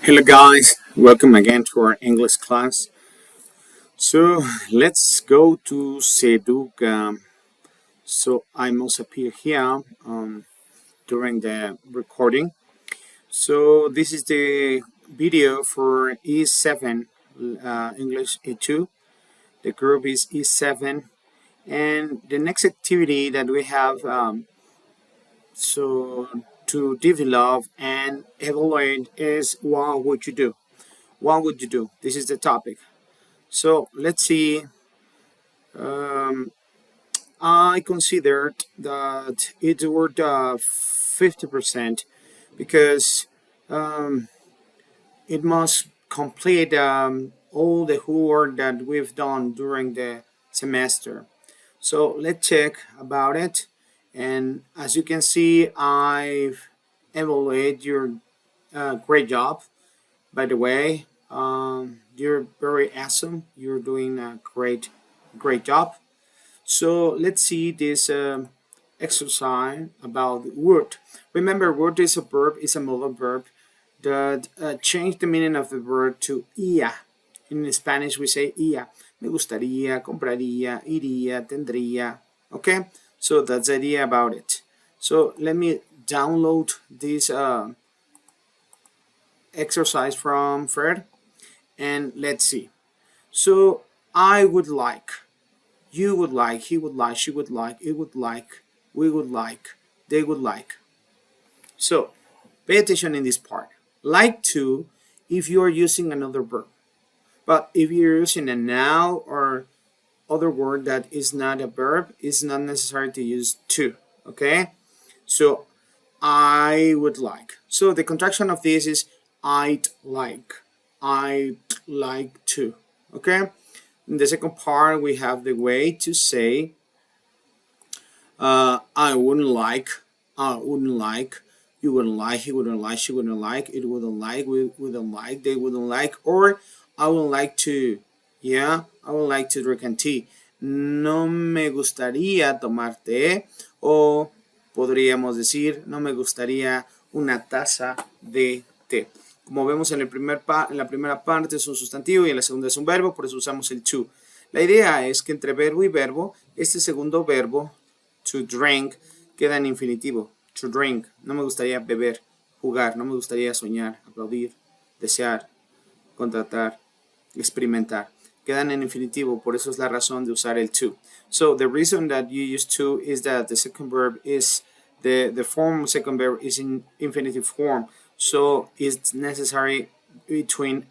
Hello guys, welcome again to our English class. So let's go to Seduk. So I must appear here during the recording. So this is the video for E7 English E2. The group is E7, and the next activity that we have so to develop and evaluate is what would you do? What would you do? This is the topic. So let's see. Um, I considered that it's worth 50% because um, it must complete all the homework that we've done during the semester. So let's check about it. And as you can see, I've evaluated your great job. By the way, you're very awesome. You're doing a great job. So let's see this exercise about would. Remember, would is a verb, is a modal verb that change the meaning of the verb to ia. In Spanish, we say ia. Me gustaría, compraría, iría, tendría. Okay, so that's the idea about it. So let me download this exercise from Fred and let's see. So I would like, you would like, he would like, she would like, it would like, we would like, they would like. So pay attention in this part. Like to if you are using another verb. But if you're using a noun or other word that is not a verb, it's not necessary to use to. Okay? So I would like. So the contraction of this is I'd like. I'd like to. Okay? In the second part, we have the way to say I wouldn't like, you wouldn't like, he wouldn't like, she wouldn't like, it wouldn't like, we wouldn't like, they wouldn't like, or I would like to, yeah, I would like to drink tea. No me gustaría tomar té, o podríamos decir, no me gustaría una taza de té. Como vemos en la primera parte es un sustantivo y en la segunda es un verbo, por eso usamos el to. La idea es que entre verbo y verbo, este segundo verbo, to drink, queda en infinitivo. To drink. No me gustaría beber, jugar, no me gustaría soñar, aplaudir, desear, contratar, experimentar. Quedan en infinitivo, por eso es la razón de usar el to. So the reason that you use to is that the second verb is the form second verb is in infinitive form. So it's necessary between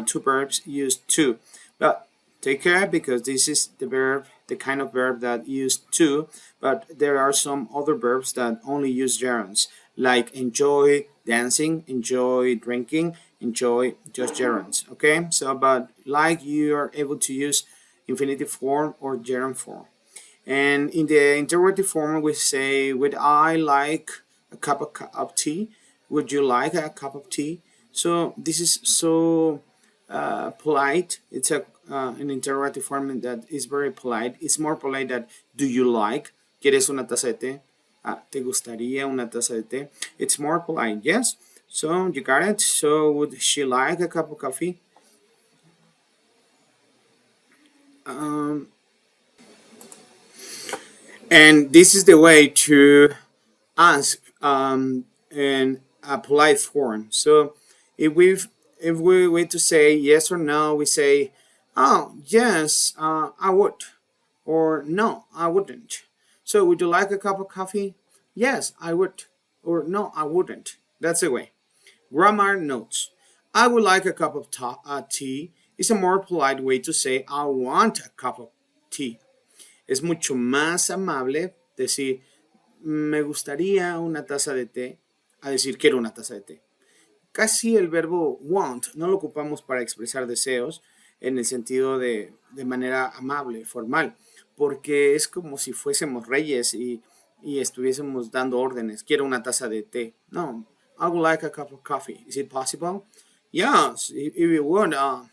two verbs use to. But take care because this is the verb, the kind of verb that use to, but there are some other verbs that only use gerunds, like enjoy dancing, enjoy drinking, enjoy just gerunds. Okay, so but like you are able to use infinitive form or gerund form. And in the interrogative form, we say, would I like a cup of tea? Would you like a cup of tea? So this is so polite. It's an interrogative form that is very polite. It's more polite than do you like? ¿Quieres una taza de té? ¿Te gustaría una taza de té? It's more polite, yes? So you got it. So would she like a cup of coffee? And this is the way to ask in a polite form. So if we wait to say yes or no, we say, oh yes, I would, or no, I wouldn't. So would you like a cup of coffee? Yes, I would, or no, I wouldn't. That's the way. Grammar notes. I would like a cup of tea is a more polite way to say I want a cup of tea. Es mucho más amable decir me gustaría una taza de té a decir quiero una taza de té. Casi el verbo want no lo ocupamos para expresar deseos en el sentido de manera amable, formal, porque es como si fuésemos reyes y estuviésemos dando órdenes. Quiero una taza de té. No, I would like a cup of coffee. Is it possible? Yes, if you would, I'm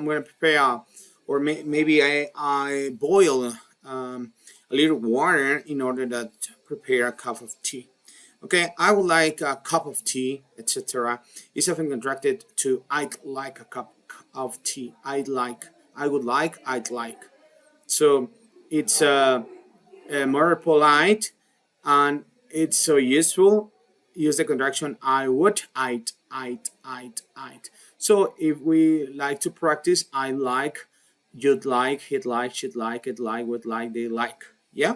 going to prepare, or maybe I boil a little water in order to prepare a cup of tea. Okay, I would like a cup of tea, etc. Is often contracted to I'd like a cup of tea. I would like, I'd like. So it's more polite and it's so useful. Use the contraction I would, I'd. So if we like to practice, I like, you'd like, he'd like, she'd like, it like, would like, they like. Yeah.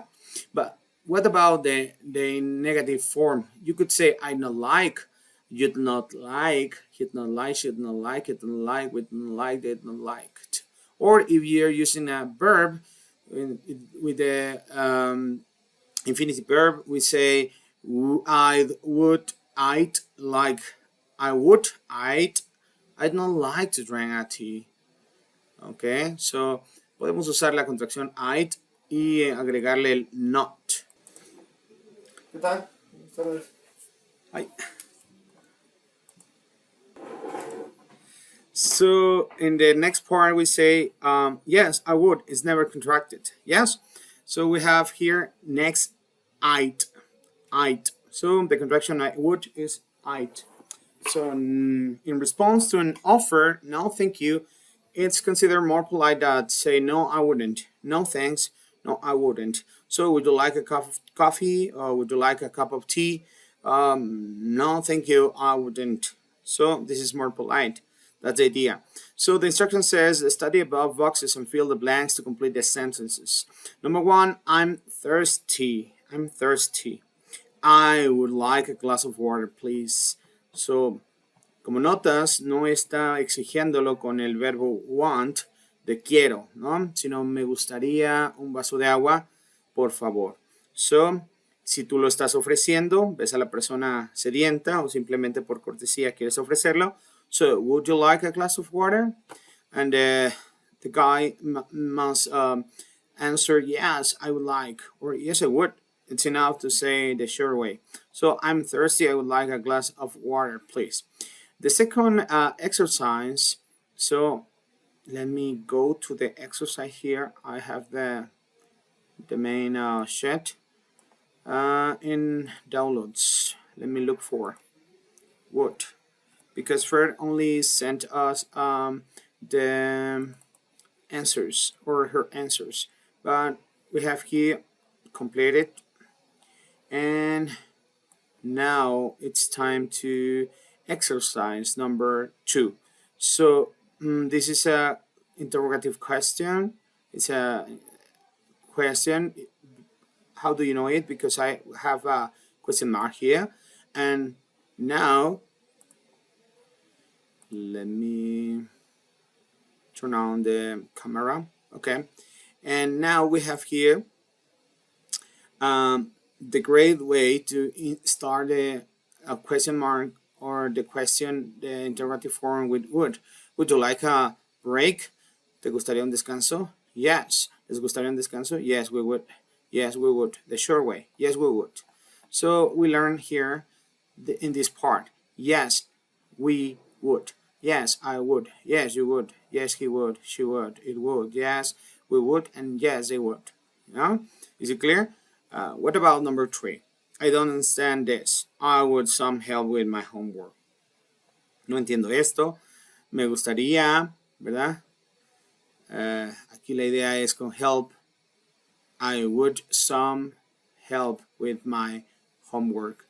But what about the negative form? You could say I not like, you'd not like, he'd not like, she'd not like, it not like, would not like, they'd not liked. Or if you're using a verb with the infinitive verb, we say I would, I'd like, I would, I'd not like to drink a tea. Ok, so podemos usar la contracción I'd y agregarle el not. ¿Qué tal? Ay. So in the next part we say yes, I would. It's never contracted. Yes. So we have here next I'd. So the contraction I would is I'd. So in response to an offer, no thank you, it's considered more polite that say no I wouldn't, no thanks, no I wouldn't. So would you like a cup of coffee or would you like a cup of tea? No thank you, I wouldn't. So this is more polite. That's the idea. So the instruction says study above boxes and fill the blanks to complete the sentences. Number one, I'm thirsty. I would like a glass of water, please. So, como notas, no está exigiéndolo con el verbo want de quiero, ¿no? Sino me gustaría un vaso de agua, por favor. So, si tú lo estás ofreciendo, ves a la persona sedienta o simplemente por cortesía quieres ofrecerlo. So, would you like a glass of water? And the guy must answer, yes, I would like, or yes, I would. It's enough to say the sure way. So, I'm thirsty, I would like a glass of water, please. The second exercise, so let me go to the exercise here. I have the main sheet in downloads. Let me look for would, because Fred only sent us the answers or her answers, but we have here completed, and now it's time to exercise number 2. So this is a interrogative question. It's a question. How do you know it? Because I have a question mark here. And now let me turn on the camera. Okay. And now we have here the great way to start a question mark or the question, the interrogative form with would. Would you like a break? ¿Te gustaría un descanso? Yes. ¿Les gustaría un descanso? Yes, we would. Yes, we would. The short way. Yes, we would. So we learn here in this part. Yes, we would. Yes, I would. Yes, you would. Yes, he would. She would. It would. Yes, we would. And yes, they would. Yeah? Is it clear? What about number 3? I don't understand this. I would some help with my homework. No entiendo esto. Me gustaría, ¿verdad? Aquí la idea es con help. I would some help with my homework.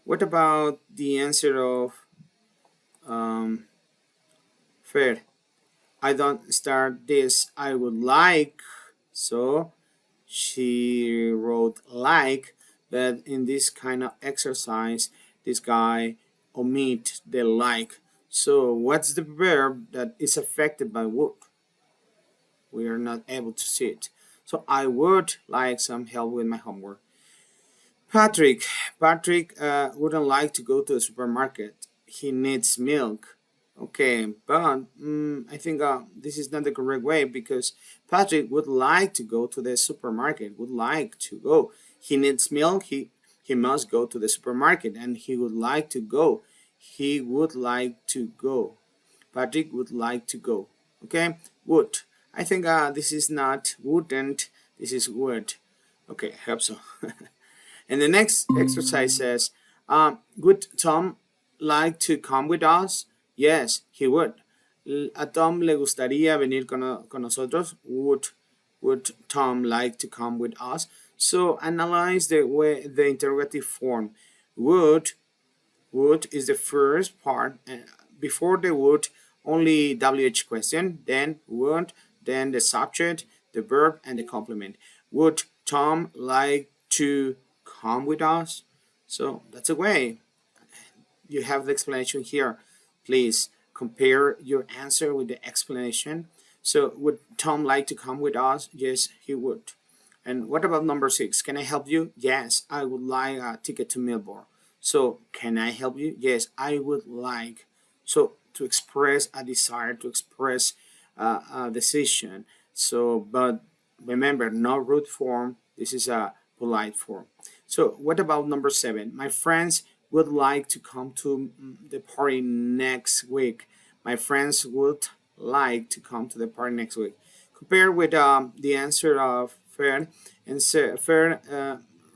What about the answer of Fer? I don't start this. I would like. So she wrote like, but in this kind of exercise, this guy omit the like. So what's the verb that is affected by would? We are not able to see it. So I would like some help with my homework. Patrick wouldn't like to go to the supermarket. He needs milk. Okay, but I think this is not the correct way, because Patrick would like to go to the supermarket, would like to go. He needs milk, he must go to the supermarket, and he would like to go. He would like to go. Patrick would like to go. Okay, would. I think this is not wouldn't, this is would. Okay, I hope so. And the next exercise says, would Tom like to come with us? Yes, he would. A Tom le gustaría venir con nosotros. Would Tom like to come with us? So analyze the interrogative form. Would is the first part. Before the would, only WH question, then would, then the subject, the verb, and the complement. Would Tom like to come with us? So that's a way. You have the explanation here. Please compare your answer with the explanation. So would Tom like to come with us? Yes, he would. And what about number 6? Can I help you? Yes, I would like a ticket to Melbourne. So can I help you? Yes, I would like. So to express a desire, to express a decision. So, but remember, no rude form. This is a polite form. So what about number 7? My friends would like to come to the party next week. My friends would like to come to the party next week. Compare with the answer of Fern, and Fern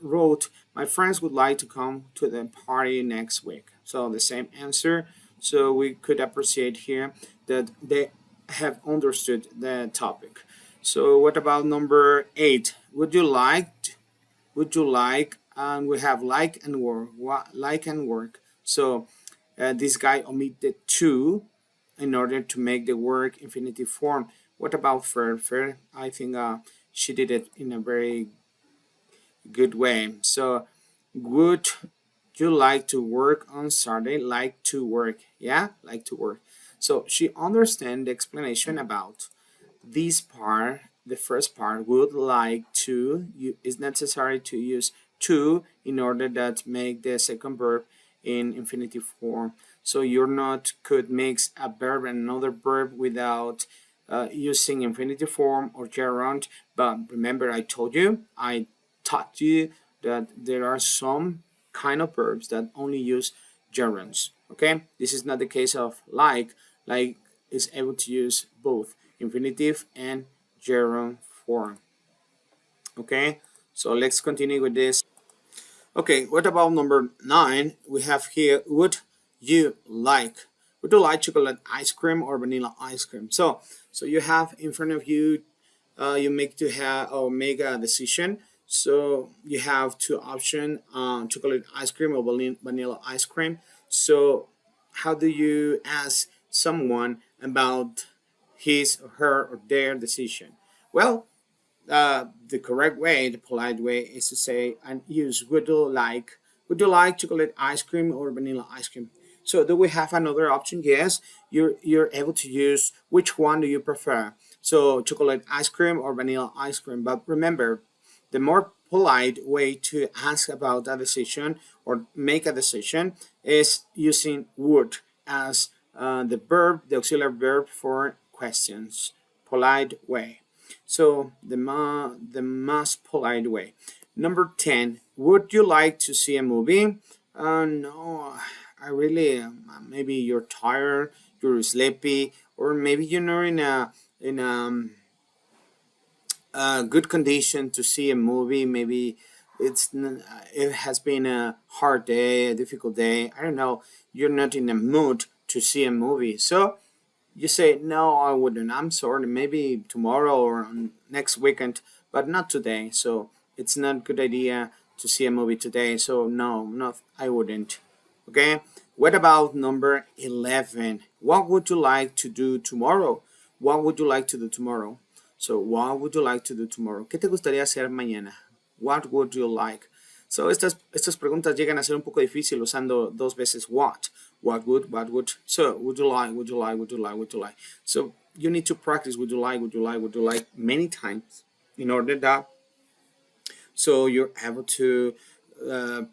wrote, my friends would like to come to the party next week. So the same answer. So we could appreciate here that they have understood the topic. So what about number 8? Would you like, and we have like and work, like and work. So this guy omitted to in order to make the work infinitive form. What about Fer? Fer, I think she did it in a very good way. So would you like to work on Saturday? Like to work. Yeah, like to work. So she understand the explanation about this part. The first part, would like to, is necessary to use to in order that make the second verb in infinitive form. So you're not could mix a verb and another verb without using infinitive form or gerund. But remember, I taught you that there are some kind of verbs that only use gerunds. Okay, this is not the case of like. Like is able to use both infinitive and gerund form. Okay, so let's continue with this. Okay, what about number 9? We have here, would you like? Would you like chocolate ice cream or vanilla ice cream? So you have in front of you, you make to have or make a decision. So you have two options, chocolate ice cream or vanilla ice cream. So how do you ask someone about his or her or their decision? Well, the correct way, the polite way, is to say and use would you like chocolate ice cream or vanilla ice cream? So do we have another option? Yes, you're able to use which one do you prefer? So chocolate ice cream or vanilla ice cream. But remember, the more polite way to ask about a decision or make a decision is using would as the verb, the auxiliary verb for questions. Polite way. So the most polite way. Number 10. Would you like to see a movie? No, I really maybe you're tired, you're sleepy, or maybe you're not in a good condition to see a movie. Maybe it has been a hard day, a difficult day. I don't know. You're not in a mood to see a movie, so you say, no, I wouldn't. I'm sorry. Maybe tomorrow or next weekend, but not today. So it's not a good idea to see a movie today. So no, not I wouldn't. Okay. What about number 11? What would you like to do tomorrow? What would you like to do tomorrow? So what would you like to do tomorrow? ¿Qué te gustaría hacer mañana? What would you like? So estas preguntas llegan a ser un poco difícil usando dos veces what. What would. So would you like, would you like, would you like, would you like. So you need to practice would you like, would you like, would you like many times in order that so you're able to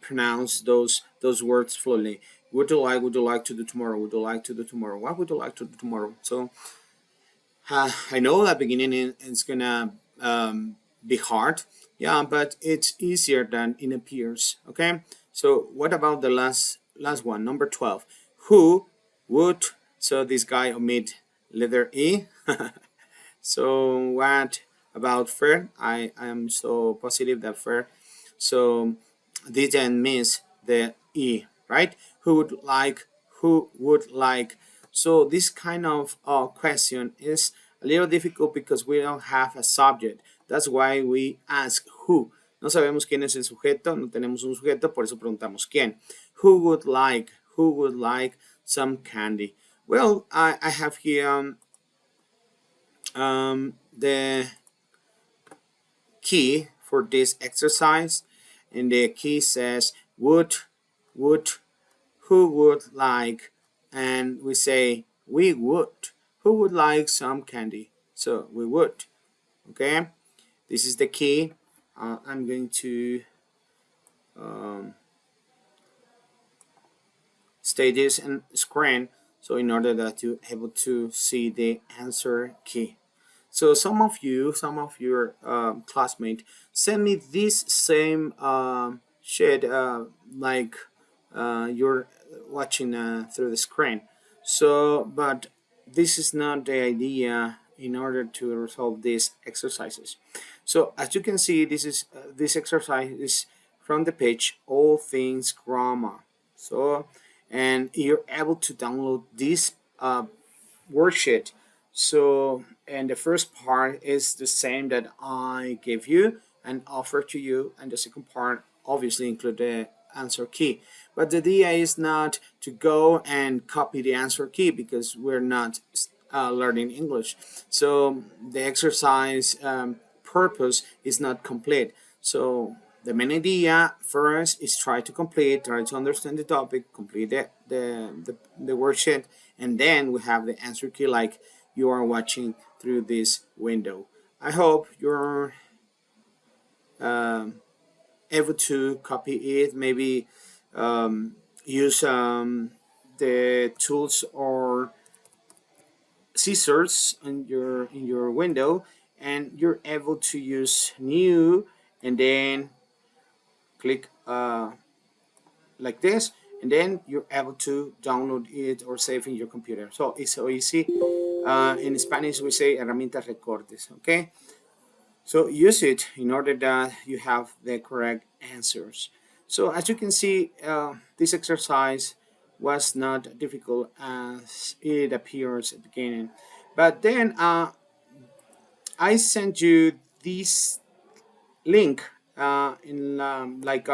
pronounce those words fluently. Would you like to do tomorrow? Would you like to do tomorrow? What would you like to do tomorrow? So I know that beginning is gonna be hard, yeah, but it's easier than it appears. Okay, so what about the last one, number 12? Who would? So this guy omit letter E. So what about Fer? I am so positive that Fer. So this then means the E, right? Who would like, who would like. So this kind of question is a little difficult because we don't have a subject. That's why we ask who. No sabemos quién es el sujeto, no tenemos un sujeto, por eso preguntamos quién. Who would like some candy? Well, I have here the key for this exercise, and the key says would, who would like, and we say we would. Who would like some candy? So we would. Okay, this is the key. I'm going to stay this in screen, so in order that you're able to see the answer key. So some of your classmates send me this same sheet like you're watching through the screen. So, but this is not the idea in order to resolve these exercises. So as you can see, this exercise is from the page All Things Grammar. So, and you're able to download this worksheet. So, and the first part is the same that I gave you and offer to you, and the second part obviously include the answer key. But the idea is not to go and copy the answer key because we're not learning English. So the exercise purpose is not complete. So the main idea first is try to understand the topic, complete the worksheet, and then we have the answer key like you are watching through this window. I hope you're able to copy it, maybe use the tools or scissors in your window, and you're able to use new and then click like this, and then you're able to download it or save in your computer. So it's so easy. In Spanish we say herramientas recortes. Okay, so use it in order that you have the correct answers. So as you can see, this exercise was not difficult as it appears at the beginning, but then I sent you this link in like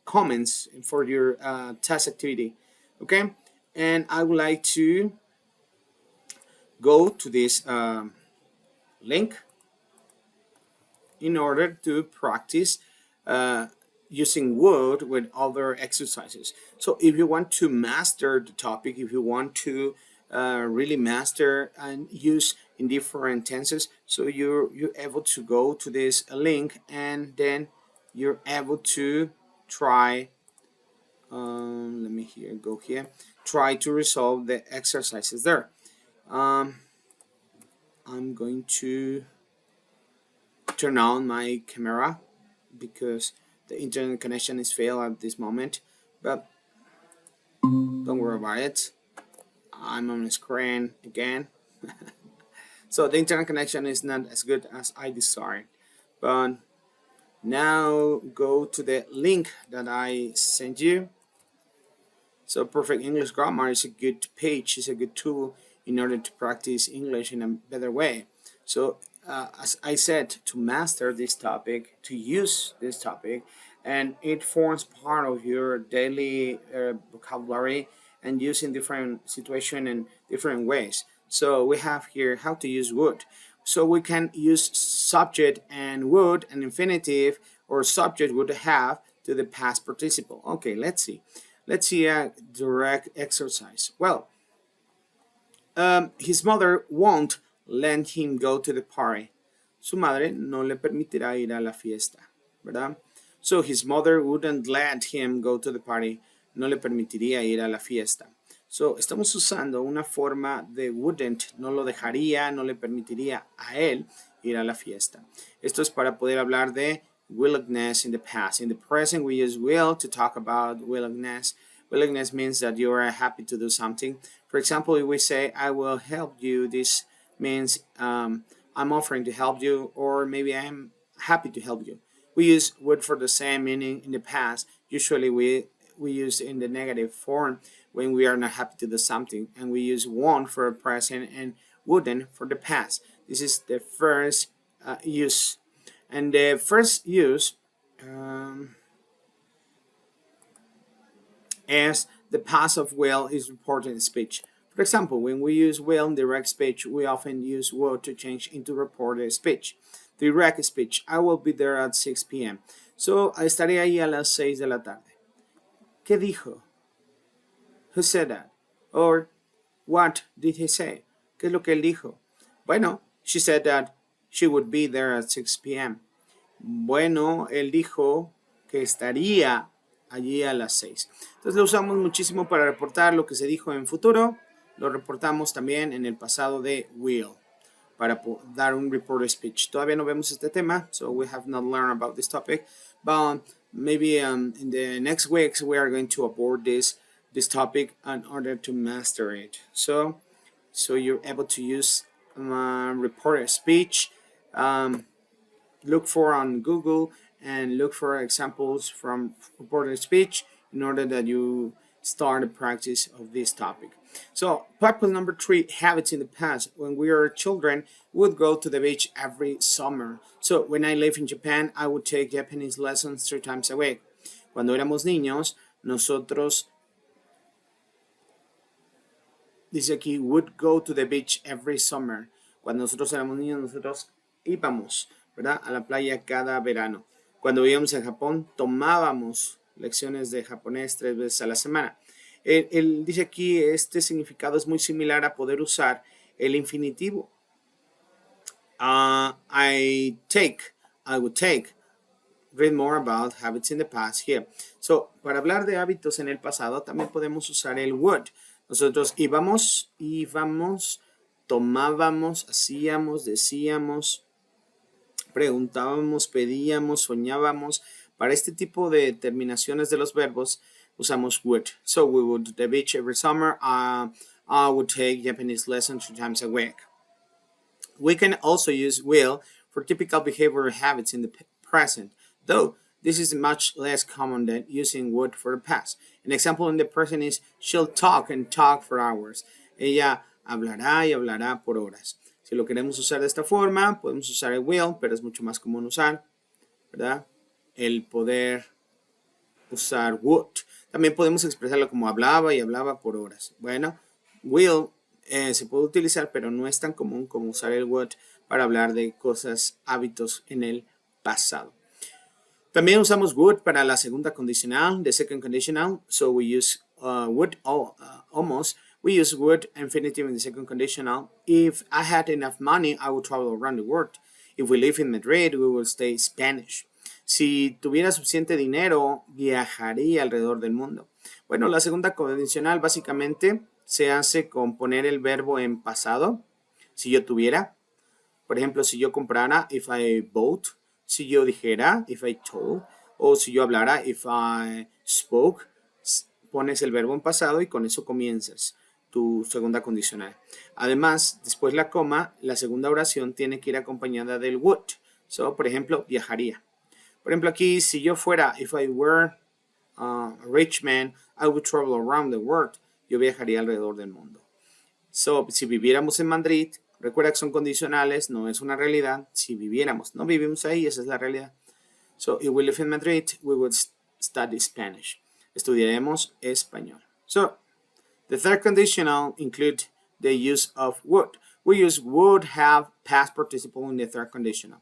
comments for your test activity. Okay, and I would like to go to this link in order to practice using would with other exercises. So if you want to master the topic, if you want to really master and use in different tenses, so you're able to go to this link, and then you're able to try let me go here, try to resolve the exercises there. I'm going to turn on my camera because the internet connection is failed at this moment, but don't worry about it. I'm on the screen again. So the internet connection is not as good as I desired, but now go to the link that I sent you. So Perfect English Grammar is a good page, is a good tool in order to practice English in a better way. So as I said, to master this topic, to use this topic, and it forms part of your daily vocabulary and use in different situations and different ways. So we have here how to use would. So we can use subject and would and infinitive, or subject would have to the past participle. Okay, let's see. Let's see a direct exercise. Well, his mother won't let him go to the party. Su madre no le permitirá ir a la fiesta, ¿verdad? So his mother wouldn't let him go to the party. No le permitiría ir a la fiesta. So estamos usando una forma de wouldn't, no lo dejaría, no le permitiría a él ir a la fiesta. Esto es para poder hablar de willingness in the past. In the present, we use will to talk about willingness. Willingness means that you are happy to do something. For example, if we say, I will help you, this means I'm offering to help you, or maybe I'm happy to help you. We use would for the same meaning in the past Usually we use in the negative form when we are not happy to do something, and we use won't for the present and wouldn't for the past. This is the first use. And the first use as the past of will is reported in speech. For example, when we use will in direct speech, we often use would to change into reported speech. Direct speech, I will be there at 6 p.m. So, estaré ahí a las 6 de la tarde. ¿Qué dijo? Who said that? Or, what did he say? ¿Qué es lo que él dijo? Bueno, she said that she would be there at 6 p.m. Bueno, él dijo que estaría allí a las 6. Entonces lo usamos muchísimo para reportar lo que se dijo en futuro. Lo reportamos también en el pasado de will, para dar un reported speech. Todavía no vemos este tema, so we have not learned about this topic. But maybe in the next weeks we are going to abord this topic in order to master it. So you're able to use reported speech. Look for on Google and look for examples from reported speech in order that you start the practice of this topic. So, practice number 3, habits in the past. When we were children, we would go to the beach every summer. So, when I lived in Japan, I would take Japanese lessons 3 times a week. Cuando éramos niños, nosotros, dice aquí, would go to the beach every summer. Cuando nosotros éramos niños, nosotros íbamos, ¿verdad?, a la playa cada verano. Cuando vivíamos en Japón, tomábamos lecciones de japonés 3 veces a la semana. Él dice aquí, este significado es muy similar a poder usar el infinitivo. I would take. Read more about habits in the past here. So, para hablar de hábitos en el pasado, también podemos usar el would. Nosotros íbamos, tomábamos, hacíamos, decíamos, preguntábamos, pedíamos, soñábamos. Para este tipo de terminaciones de los verbos usamos would. So we would to the beach every summer. I would take Japanese lessons 3 times a week. We can also use will for typical behavioral habits in the present, though this is much less common than using would for the past. An example in the present is she'll talk and talk for hours. Ella hablará y hablará por horas. Si lo queremos usar de esta forma, podemos usar el will, pero es mucho más común usar, ¿verdad?, el poder usar would. También podemos expresarlo como hablaba y hablaba por horas. Bueno, will se puede utilizar, pero no es tan común como usar el would para hablar de cosas, hábitos en el pasado. También usamos would para la segunda condicional, the second conditional. So we use would almost. We use would infinitive in the second conditional. If I had enough money, I would travel around the world. If we live in Madrid, we will stay Spanish. Si tuviera suficiente dinero, viajaría alrededor del mundo. Bueno, la segunda condicional básicamente se hace con poner el verbo en pasado. Si yo tuviera, por ejemplo, si yo comprara, if I bought. Si yo dijera, if I told. O si yo hablara, if I spoke. Pones el verbo en pasado y con eso comienzas tu segunda condicional. Además, después la coma, la segunda oración tiene que ir acompañada del would. So, por ejemplo, viajaría. Por ejemplo, aquí, si yo fuera, if I were a rich man, I would travel around the world. Yo viajaría alrededor del mundo. So, si viviéramos en Madrid, recuerda que son condicionales, no es una realidad. Si viviéramos, no vivimos ahí, esa es la realidad. So, if we live in Madrid, we would study Spanish. Estudiaremos español. So, the third conditional include the use of would. We use would have past participle in the third conditional.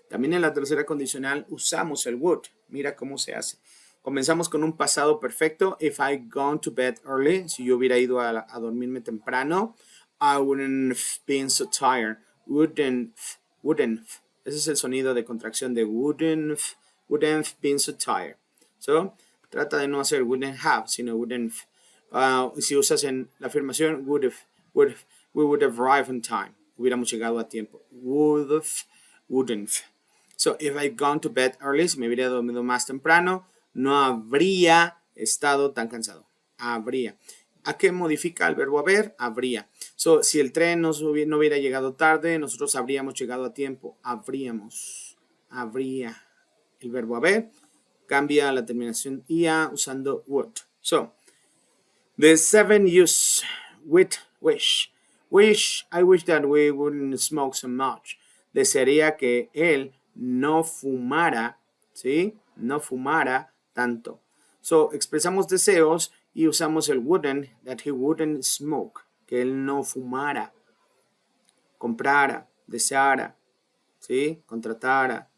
También en la tercera condicional usamos el would. Mira cómo se hace. Comenzamos con un pasado perfecto. If I gone to bed early, si yo hubiera ido a dormirme temprano, I wouldn't have been so tired. Wouldn't. Ese es el sonido de contracción de wouldn't have been so tired. So, trata de no hacer wouldn't have, sino wouldn't. Si usas en la afirmación we would have arrived on time. Hubiéramos llegado a tiempo. Wouldn't. So, if I gone to bed early, si me hubiera dormido más temprano, no habría estado tan cansado. Habría. ¿A qué modifica el verbo haber? Habría. So, si el tren no hubiera llegado tarde, nosotros habríamos llegado a tiempo. Habría. El verbo haber cambia la terminación IA usando would. So, the 7 use with wish. I wish that we wouldn't smoke so much. Desearía que él no fumara, ¿sí? No fumara tanto. So, expresamos deseos y usamos el wouldn't, that he wouldn't smoke, que él no fumara, comprara, deseara, ¿sí? Contratara,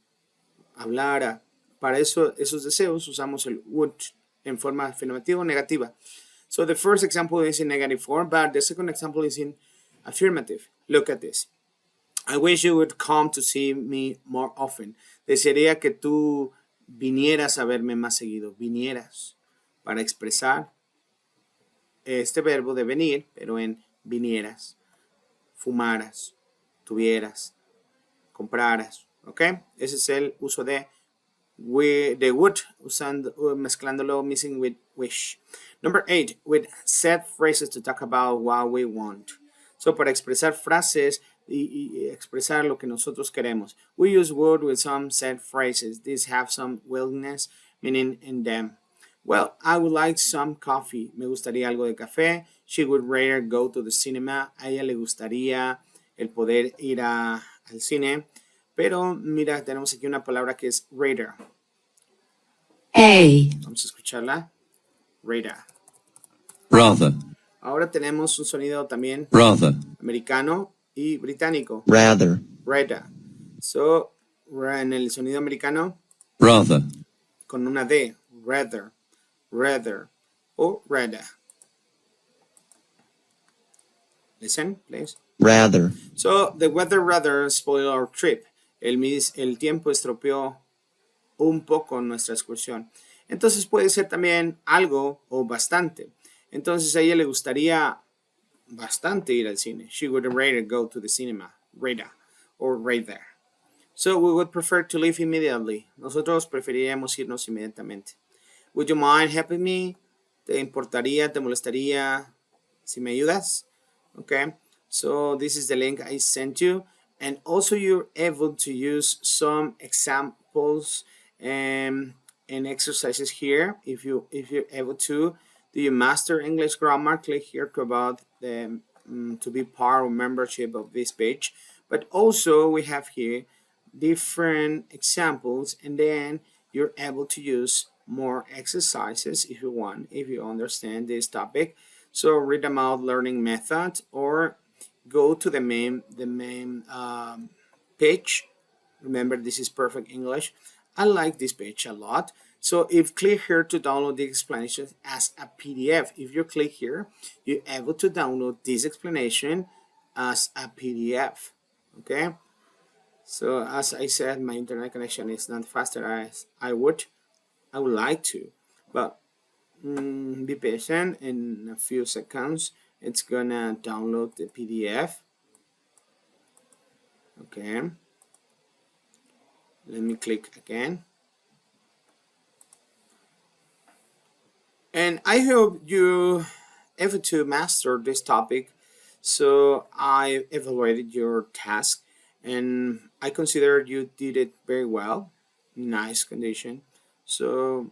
hablara. Para eso, esos deseos usamos el would en forma afirmativa o negativa. So the first example is in negative form, but the second example is in affirmative. Look at this. I wish you would come to see me more often. Desearía que tú vinieras a verme más seguido. Vinieras. Para expresar este verbo de venir, pero en vinieras, fumaras, tuvieras, compraras. ¿Ok? Ese es el uso de would, mezclándolo, missing with wish. Number 8, with set phrases to talk about what we want. So, para expresar frases y expresar lo que nosotros queremos. We use would with some set phrases. These have some willingness, meaning in them. Well, I would like some coffee. Me gustaría algo de café. She would rather go to the cinema. A ella le gustaría el poder ir al cine. Pero mira, tenemos aquí una palabra que es rather. Vamos a escucharla. Rather. Rather. Ahora tenemos un sonido también Rather. americano y británico. Rather. Rather. So, en el sonido americano, Rather. con una D. Rather. Rather. O rather. Listen, please. Rather. So, the weather rather spoiled our trip. El tiempo estropeó un poco nuestra excursión. Entonces puede ser también algo o bastante. Entonces a ella le gustaría bastante ir al cine. She would rather go to the cinema. Rather. Or right there. So we would prefer to leave immediately. Nosotros preferiríamos irnos inmediatamente. Would you mind helping me? ¿Te importaría, te molestaría si me ayudas? Okay. So this is the link I sent you. And also you're able to use some examples and exercises here. If you're able to, do you master English grammar? Click here to about the to be part or membership of this page. But also we have here different examples, and then you're able to use more exercises if you want, if you understand this topic. So read them out, learning method, or go to the main page. Remember, this is Perfect English. I like this page a lot. So if click here to download the explanation as a PDF. If you click here, you're able to download this explanation as a PDF. Okay. So as I said, my internet connection is not faster as I would like to, but be patient. In a few seconds it's gonna download the PDF. Okay, let me click again, and I hope you able to master this topic. So I evaluated your task and I consider you did it very well. Nice condition. So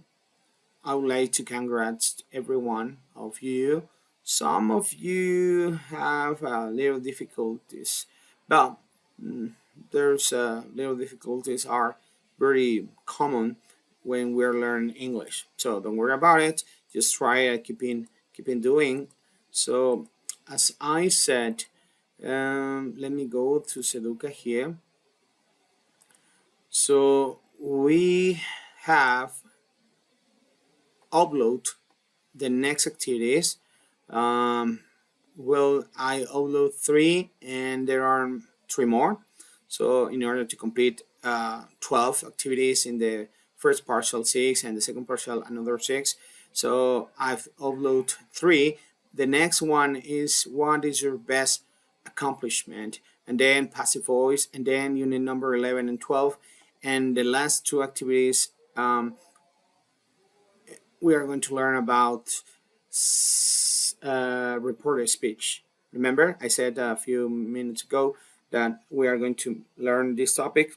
I would like to congratulate every one of you. Some of you have little difficulties, but there's little difficulties are very common when we're learning English. So don't worry about it. Just try it, keeping doing. So as I said, let me go to Seduca here. So we have upload the next activities. Well, I upload 3 and there are 3 more. So in order to complete 12 activities in the first partial 6 and the second partial another 6. So I've uploaded 3. The next one is what is your best accomplishment, and then passive voice, and then unit number 11 and 12, and the last 2 activities we are going to learn about reported speech. Remember, I said a few minutes ago that we are going to learn this topic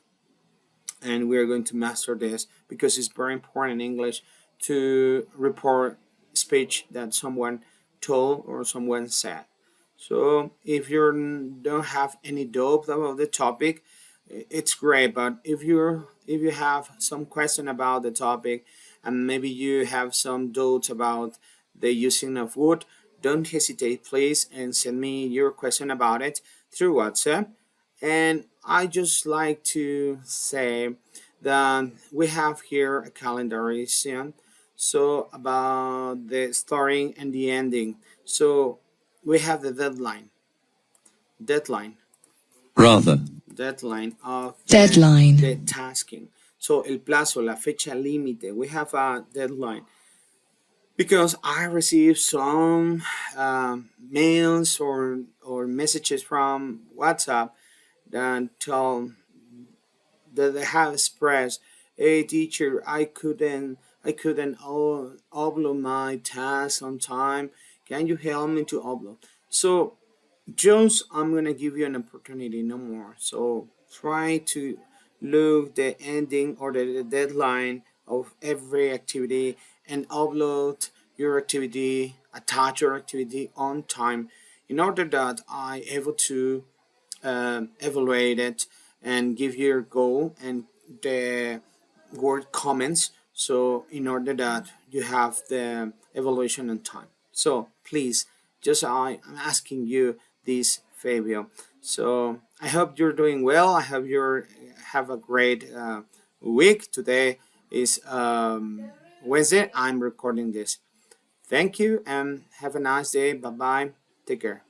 and we are going to master this because it's very important in English to report speech that someone told or someone said. So if you don't have any doubt about the topic, it's great. But if you have some question about the topic and maybe you have some doubts about the using of would, don't hesitate, please, and send me your question about it through WhatsApp. And I just like to say that we have here a calendarization. So about the starting and the ending. So we have the deadline rather, deadline of Deadline. the tasking. So el plazo, la fecha límite. We have a deadline because I received some mails or messages from WhatsApp that tell that they have expressed, "Hey teacher, I couldn't upload my task on time. Can you help me to upload?" So Jones, I'm gonna give you an opportunity, no more. So try to look the ending or the deadline of every activity and upload your activity, attach your activity on time in order that I able to evaluate it and give you your goal and the word comments. So in order that you have the evaluation on time. So please, just I'm asking you this favor. So I hope you're doing well. I hope you're have a great week. Today is Wednesday. I'm recording this. Thank you and have a nice day. Bye bye. Take care.